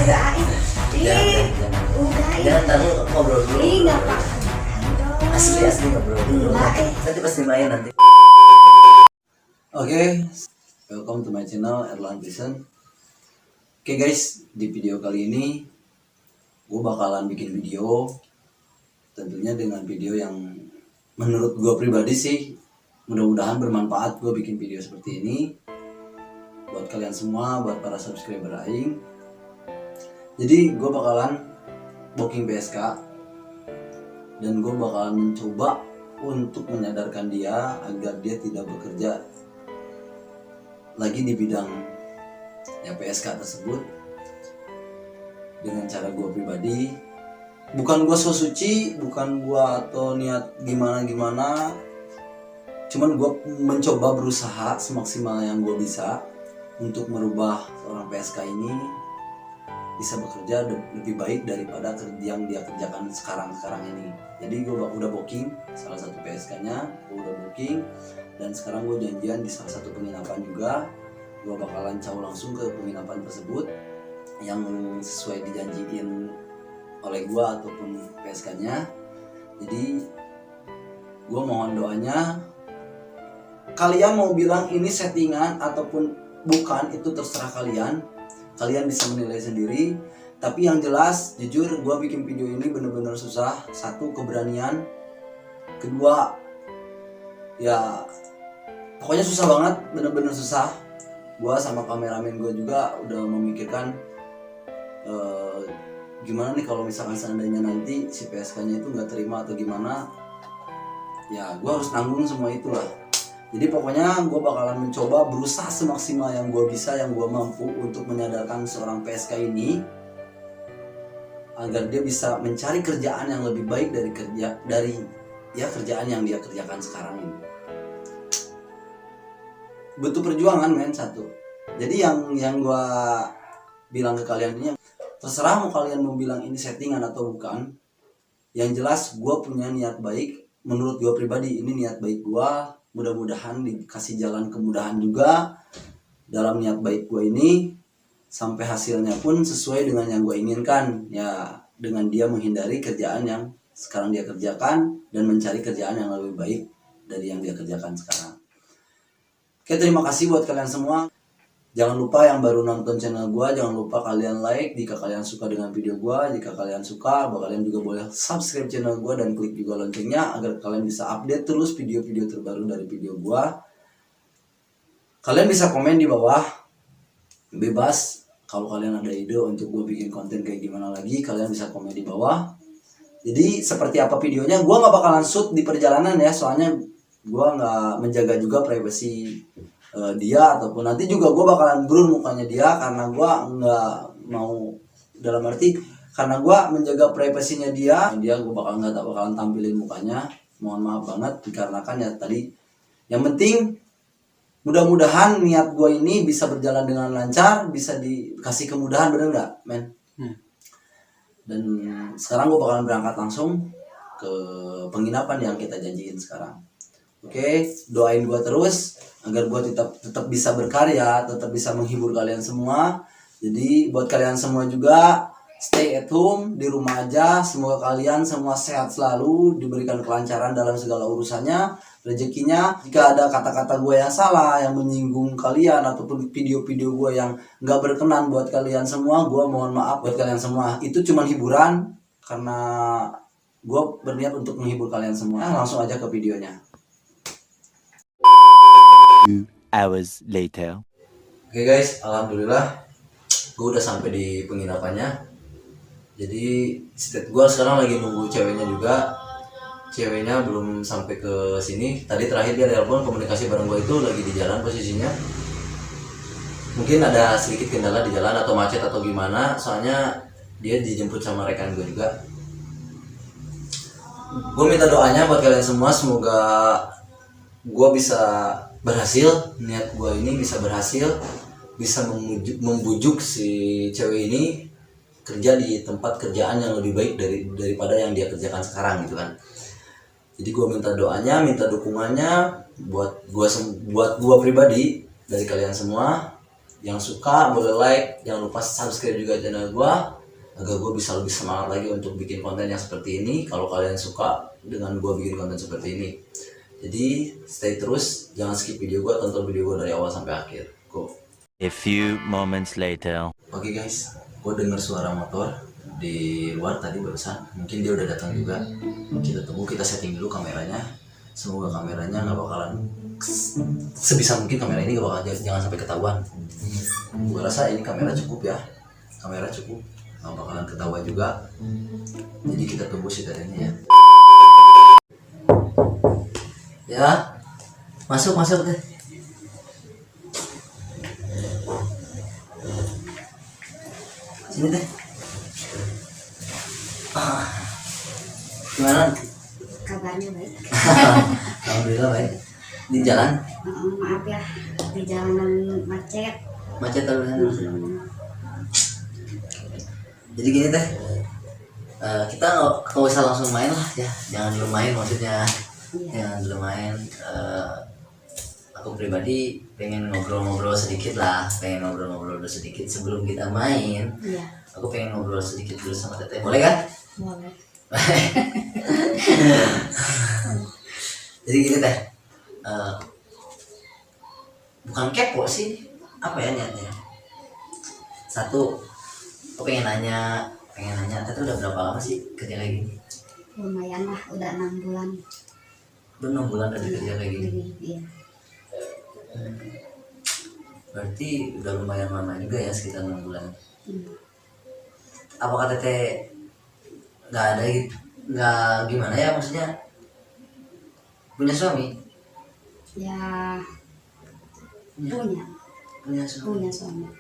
udahin. Jangan tahu ngobrol dulu. Nggak apa. Asli ngobrol dulu. Enggak, Nanti pasti main nanti. Oke, welcome to my channel Erlan Vision. Oke guys, di video kali ini gue bakalan bikin video, tentunya dengan video yang menurut gue pribadi sih mudah-mudahan bermanfaat. Gue bikin video seperti ini buat kalian semua, buat para subscriber Aing. Jadi gue bakalan booking PSK dan gue bakalan mencoba untuk menyadarkan dia agar dia tidak bekerja lagi di bidang ya PSK tersebut dengan cara gue pribadi. Bukan gue so suci, bukan gue atau niat gimana, cuman gue mencoba berusaha semaksimal yang gue bisa untuk merubah seorang PSK ini bisa bekerja lebih baik daripada yang dia kerjakan sekarang ini. Jadi gue udah booking salah satu PSK-nya, gue udah booking dan sekarang gue janjian di salah satu penginapan juga. Gue bakalan caw langsung ke penginapan tersebut yang sesuai dijanjiin oleh gue ataupun PSK-nya. Jadi gue mohon doanya. Kalian mau bilang ini settingan ataupun bukan, itu terserah kalian. Kalian bisa menilai sendiri. Tapi yang jelas, jujur gue bikin video ini bener-bener susah. Satu, keberanian. Kedua, ya pokoknya susah banget, bener-bener susah. Gue sama kameramen gue juga udah memikirkan gimana nih kalau misalkan seandainya nanti si PSK-nya itu nggak terima atau gimana. Ya gue harus tanggung semua itulah. Jadi pokoknya gue bakalan mencoba berusaha semaksimal yang gue bisa, yang gue mampu untuk menyadarkan seorang PSK ini agar dia bisa mencari kerjaan yang lebih baik dari kerjaan yang dia kerjakan sekarang ini. Butuh perjuangan men, satu. Jadi yang gue bilang ke kalian ini, terserah mau kalian mau bilang ini settingan atau bukan. Yang jelas gue punya niat baik. Menurut gue pribadi ini niat baik gue. Mudah-mudahan dikasih jalan kemudahan juga dalam niat baik gue ini, sampai hasilnya pun sesuai dengan yang gue inginkan. Ya dengan dia menghindari kerjaan yang sekarang dia kerjakan dan mencari kerjaan yang lebih baik dari yang dia kerjakan sekarang. Oke, terima kasih buat kalian semua. Jangan lupa yang baru nonton channel gue, jangan lupa kalian like jika kalian suka dengan video gue. Jika kalian suka, kalian juga boleh subscribe channel gue dan klik juga loncengnya agar kalian bisa update terus video-video terbaru dari video gue. Kalian bisa komen di bawah, bebas. Kalau kalian ada ide untuk gue bikin konten kayak gimana lagi, kalian bisa komen di bawah. Jadi seperti apa videonya, gue gak bakalan shoot di perjalanan ya, soalnya gue gak menjaga juga privasi dia, ataupun nanti juga gue bakalan blur mukanya dia karena gue nggak mau, dalam arti karena gue menjaga privasinya dia gue bakalan tampilin mukanya. Mohon maaf banget dikarenakan ya tadi, yang penting mudah-mudahan niat gue ini bisa berjalan dengan lancar, bisa dikasih kemudahan, bener nggak men? Dan sekarang gue bakalan berangkat langsung ke penginapan yang kita janjiin sekarang. Oke, doain gue terus agar gue tetap bisa berkarya, tetap bisa menghibur kalian semua. Jadi buat kalian semua juga, stay at home, di rumah aja. Semoga kalian semua sehat selalu, diberikan kelancaran dalam segala urusannya, rezekinya. Jika ada kata-kata gue yang salah, yang menyinggung kalian, ataupun video-video gue yang gak berkenan buat kalian semua, gue mohon maaf buat kalian semua. Itu cuma hiburan, karena gue berniat untuk menghibur kalian semua. Langsung aja ke videonya. 2 hours later. Oke guys, alhamdulillah gue udah sampai di penginapannya. Jadi gue sekarang lagi nunggu ceweknya juga. Ceweknya belum sampai ke sini. Tadi terakhir dia telepon, komunikasi bareng gue itu lagi di jalan posisinya. Mungkin ada sedikit kendala di jalan atau macet atau gimana, soalnya dia dijemput sama rekan gue juga. Gue minta doanya buat kalian semua, semoga gue bisa berhasil, niat gue ini bisa berhasil, bisa membujuk si cewek ini kerja di tempat kerjaan yang lebih baik daripada yang dia kerjakan sekarang gitu kan. Jadi gue minta doanya, minta dukungannya buat gue pribadi dari kalian semua. Yang suka boleh like, jangan lupa subscribe juga channel gue agar gue bisa lebih semangat lagi untuk bikin konten yang seperti ini. Kalau kalian suka dengan gue bikin konten seperti ini, jadi stay terus, jangan skip video gue, tonton video gue dari awal sampai akhir. Go. A few moments later. Oke guys, gue dengar suara motor di luar tadi barusan. Mungkin dia udah datang juga. Kita tunggu, kita setting dulu kameranya. Semoga kameranya nggak bakalan sebisa mungkin kamera ini gak bakal, jangan sampai ketahuan. Gue rasa ini kamera cukup ya, kamera cukup, gak bakalan ketahuan juga. Jadi kita tunggu sih tadinya ya. Ya, masuk deh. Sini deh. Gimana? Kabarnya baik. Alhamdulillah baik. Di jalan? Maaf ya, di jalanan macet. Macet terus. Jadi gini teh, kita nggak usah langsung main lah ya, jangan dulu main maksudnya. Jangan dulu main. Aku pribadi pengen ngobrol-ngobrol sedikit lah, pengen ngobrol-ngobrol sedikit sebelum kita main. Iya. Aku pengen ngobrol sedikit dulu sama teteh, boleh kan? Boleh. Jadi gini teh, bukan kepo sih, apa ya niatnya? Satu, aku pengen nanya, teteh udah berapa lama sih kerja kayak gini? Lumayan lah, udah 6 bulan. Udah 6 bulan dari kerja kayak gini. Iya. Berarti udah lumayan lama juga ya, sekitar 6 bulan. Hmm. Apakah teteh nggak ada gitu, nggak gimana ya maksudnya, punya suami? Ya, Punya suami. punya suami.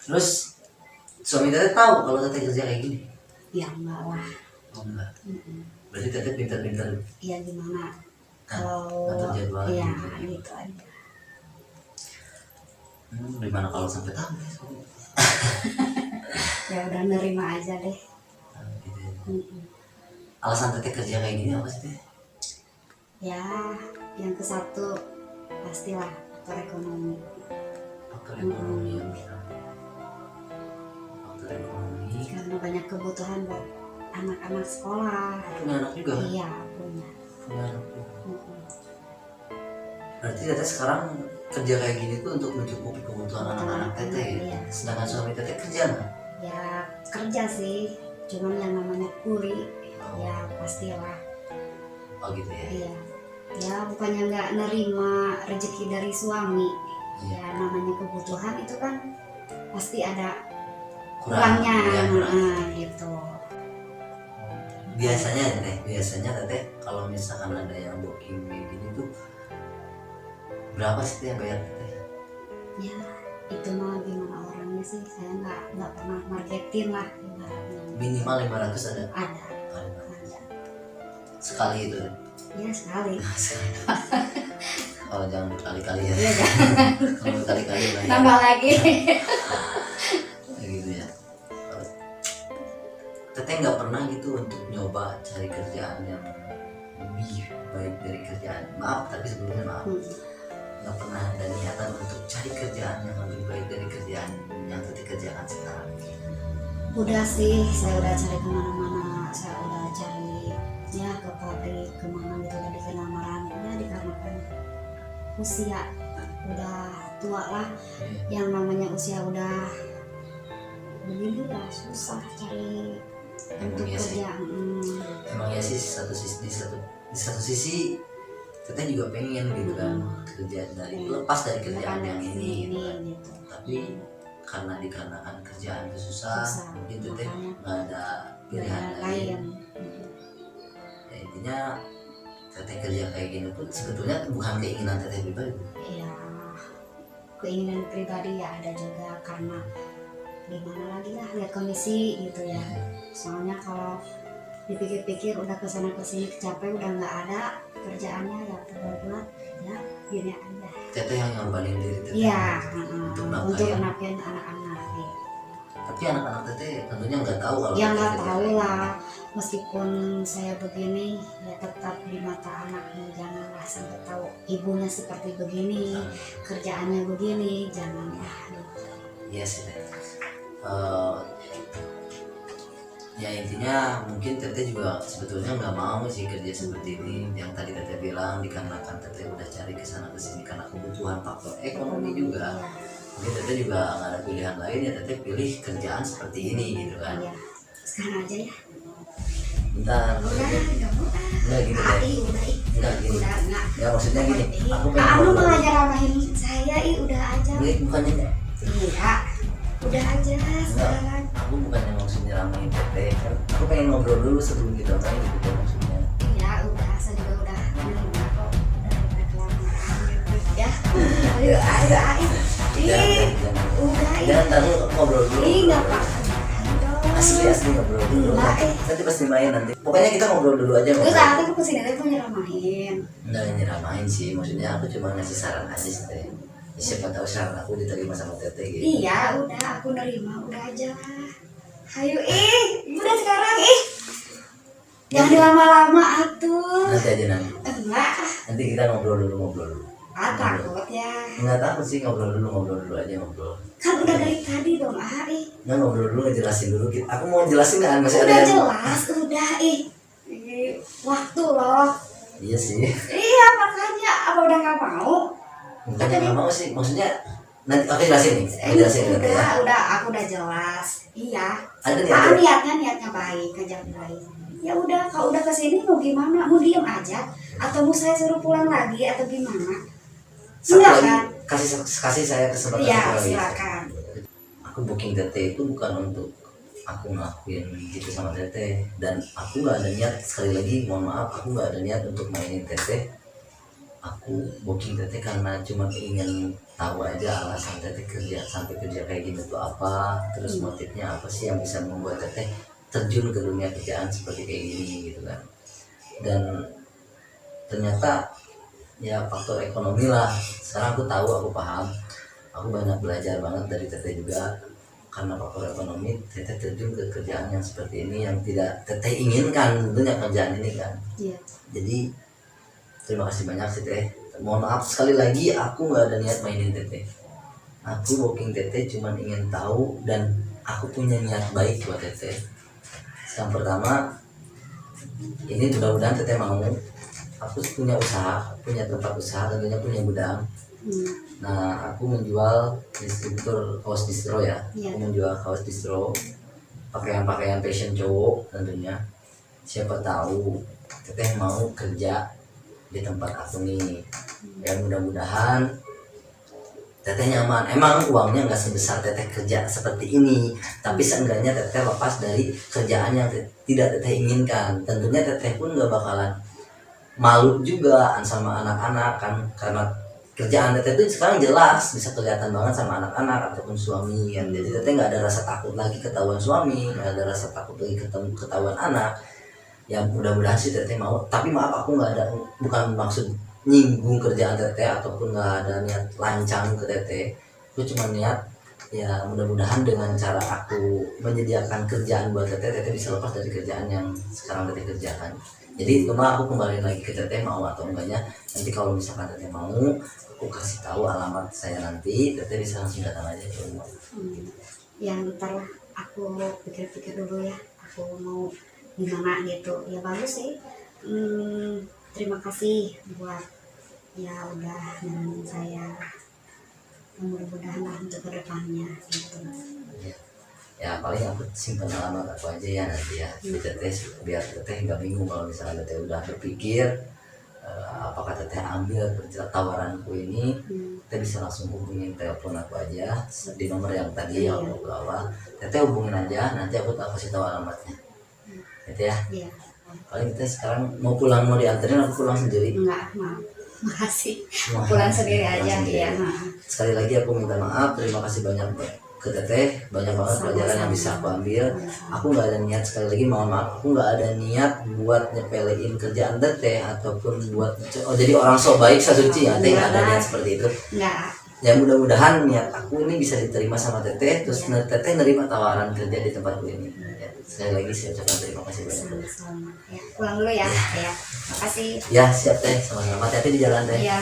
Terus suami teteh tahu kalau teteh kerja kayak gini? Ya enggak lah. Oh enggak. Mm-mm. Berarti teteh pintar-pintar. Ya gimana? Nah, Kalau atur jadwal ya gitu. gitu aja. Gimana kalau sampai tahu ya? Ya udah nerima aja deh. Nah, gitu ya. Mm-mm. Alasan teteh kerja kayak gini apa sih teh? Ya, yang ke satu pastilah faktor ekonomi. Faktor ekonomi yang bisa. Faktor ekonomi. Karena banyak kebutuhan buat anak-anak sekolah. Punya anak juga? Iya, punya. Punya anak juga. Mm-mm. Berarti teteh sekarang kerja kayak gini tuh untuk mencukupi kebutuhan anak-anak teteh ya? Iya. Sedangkan suami teteh kerja nggak? Ya kerja sih, cuman yang namanya kuli, Oh. ya pastilah. Oh gitu ya? Iya. Ya bukannya nggak nerima rezeki dari suami. Iya. Ya namanya kebutuhan itu kan pasti ada Kurang, kurangnya, ya, kurang. Gitu. Biasanya teteh kalau misalkan ada yang booking kayak gini tuh berapa sih teh yang bayar teteh? Ya itu mah gimana orangnya sih, saya nggak pernah marketin lah ibaratnya. Minimal 500 ada? Ada. Ada. Sekali itu? Ya sekali. Oh jangan berkali-kali ya. Iya kan? Kalau berkali-kali lah ya. Nambah lagi. Kayak gitu ya. Teteh nggak pernah gitu untuk nyoba cari kerjaan yang lebih baik dari kerjaan, maaf tapi sebelumnya maaf, nggak pernah ada niatan untuk cari kerjaan yang lebih baik dari kerjaan yang teteh kerjakan sekarang? Udah sih, saya udah cari kemana-mana, saya udah cari ya ke pabrik kemana gitu, udah di lamaran ya, dikarenakan usia udah tua lah, yang namanya usia udah begini lah susah cari untuk Emang iya sih. kerja. Emang ya sih di satu sisi teteh juga pengen gitu kan kerja dari lepas dari kerjaan yang ini gitu kan. Gitu. Tapi karena dikarenakan kerjaan itu susah, mungkin teteh makanya nggak ada pilihan pilihan lain. lain. Ya, intinya teteh kerja kayak gini pun sebetulnya bukan keinginan teteh pribadi. Ya keinginan pribadi ya ada juga, karena gimana lagi lah lihat kondisi gitu ya. Soalnya kalau dipikir-pikir udah kesana kesini kecapai udah nggak ada kerjaannya, ya buat ya gini aja. Teteh yang ngorbanin diri teteh. Iya, untuk untuk nafkahin. nafkahin anak-anak gitu. Tapi anak-anak teteh tentunya nggak tahu kalau Ya teteh nggak kerja tahu kayak lah, meskipun saya begini ya tetap di mata anaknya janganlah sampai tahu ibunya seperti begini, kerjaannya begini, jangan ya gitu. Iya sih Teh. Ya intinya mungkin Teteh juga sebetulnya nggak mau sih kerja seperti ini. Yang tadi Teteh bilang dikarenakan Teteh udah cari kesana kesini karena kebutuhan faktor ekonomi juga. Mungkin Teteh juga nggak ada pilihan lain ya Teteh pilih kerjaan seperti ini gitu kan. Iya. Sekarang aja ya. Bentar. Udah, nggak mau. Enggak gitu Teh. Udah, Enggak gini. udah, enggak. Ya maksudnya gini. Aku pengen Anu ngobrol. malah nyaramahin saya, udah aja. Enggak, bukannya Iya, udah aja sekarang. aku bukannya maksudnya ramain Teteh. Aku pengen ngobrol dulu sebelum kita tanya gitu maksudnya. Iya, udah, saya juga udah menerima kok dari kelamaan gitu ya. Ayo, ayo. Ih, udah ini. Jangan tahu ngobrol dulu. Ih, nggak apa-apa. Asli ngobrol dulu. Enggak, Nanti pasti main nanti. Pokoknya kita ngobrol dulu aja. Terus saat aku kesini tuh nyeramahin. Enggak nyeramain sih, maksudnya aku cuma ngasih saran aja sih Teh. Ya, siapa tahu saran aku diterima sama Teteh gitu. Iya, udah aku nerima, udah aja lah. Ayo, udah sekarang jangan lama-lama atuh. Nanti aja nanti. Enggak, Nanti kita ngobrol dulu. takut ya. Enggak takut sih ngobrol dulu aja ngobrol. Kan udah dari tadi dong, Nah ngobrol dulu ngejelasin dulu. Aku mau jelasin kan masih ada udah yang. jelas, udah waktu loh. Iya sih. Iya makanya apa udah nggak mau? Bukannya nggak mau sih, maksudnya nanti aku jelasin nih. Aku jelasin gitu ya. Udah aku udah jelas. Iya. Ada niatnya. Niatnya baik, kerja baik. Ya udah, kalau udah kesini mau gimana? Mau diem aja? Atau mau saya suruh pulang lagi atau gimana? Satu Enggak lagi, kan? kasih saya kesempatan Iya, satu lagi. silakan. Aku booking Teteh itu bukan untuk aku ngelakuin gitu sama Teteh, dan aku nggak ada niat, sekali lagi mohon maaf, aku nggak ada niat untuk mainin Teteh. Aku booking Teteh karena cuma ingin tahu aja alasan Teteh sampai kerja kayak gini tuh apa, terus motifnya apa sih yang bisa membuat Teteh terjun ke dunia kerjaan seperti kayak gini gitu kan. Dan ternyata ya faktor ekonomi lah. Sekarang aku tahu, aku paham, aku banyak belajar banget dari Teteh juga. Karena faktor ekonomi Teteh terjun ke kerjaan yang seperti ini yang tidak Teteh inginkan tentunya kerjaan ini kan. Iya. Jadi terima kasih banyak sih Teh. Mohon maaf sekali lagi, aku nggak ada niat mainin Teteh. Aku booking Teteh cuma ingin tahu, dan aku punya niat baik buat Teteh. Yang pertama, ini mudah-mudahan Teteh mau. Aku punya usaha, punya tempat usaha, tentunya punya gudang. Nah, aku menjual distributor kaos distro ya. Iya. Aku menjual kaos distro, pakaian-pakaian fashion cowok tentunya. Siapa tahu Teteh mau kerja di tempat aku nih. Dan mudah-mudahan Teteh nyaman. Emang uangnya nggak sebesar Teteh kerja seperti ini, tapi seenggaknya Teteh lepas dari kerjaan yang tidak Teteh inginkan. Tentunya Teteh pun nggak bakalan malu juga sama anak-anak kan, karena kerjaan Teteh itu sekarang jelas bisa kelihatan banget sama anak-anak ataupun suami kan. Jadi Teteh nggak ada rasa takut lagi ketahuan suami, nggak ada rasa takut lagi ketahuan anak. Ya mudah-mudahan sih Teteh mau. Tapi maaf, aku nggak ada, bukan maksud nyinggung kerjaan Teteh ataupun nggak ada niat lancang ke Teteh. Aku cuma niat ya mudah-mudahan dengan cara aku menyediakan kerjaan buat Teteh bisa lepas dari kerjaan yang sekarang Teteh kerjakan. Jadi cuma aku kembali lagi ke Teteh mau atau enggaknya. Nanti kalau misalkan Teteh mau, aku kasih tahu alamat saya, nanti Teteh bisa langsung datang aja ke rumah. Ya ntar lah, aku pikir-pikir dulu ya. Aku mau gimana gitu. Ya bagus sih. Terima kasih buat ya udah nemenin saya. Mudah-mudahan lah untuk kedepannya gitu. Ya paling aku simpan alamat aku aja ya nanti ya di Teteh, biar Teteh nggak bingung kalau misalnya Teteh udah berpikir apakah Teteh ambil tawaranku ini. Teteh bisa langsung hubungin telepon aku aja di nomor yang tadi yang aku awal. Teteh hubungin aja, nanti aku kasih tahu alamatnya. Gitu ya. Iya. Paling Teteh sekarang mau pulang, mau dianterin aku pulang sendiri? Enggak, maaf. Makasih. Pulang sendiri aja ya. Sekali lagi aku minta maaf, terima kasih banyak ke Teteh, banyak banget pelajaran yang bisa aku ambil. Aku nggak ada niat, sekali lagi mohon maaf, aku nggak ada niat buat nyepelein kerjaan Teteh ataupun buat jadi orang so baik, so suci ya. Teteh nggak ada niat seperti itu. Enggak. ya mudah-mudahan niat aku ini bisa diterima sama teteh, terus teteh nerima tawaran kerja di tempatku ini. Ya, sekali lagi saya ucapkan terima kasih banyak. Sama-sama. Ya, pulang dulu ya. Ya. Makasih. Ya siap teh, sama-sama, hati-hati di jalan teh. Iya.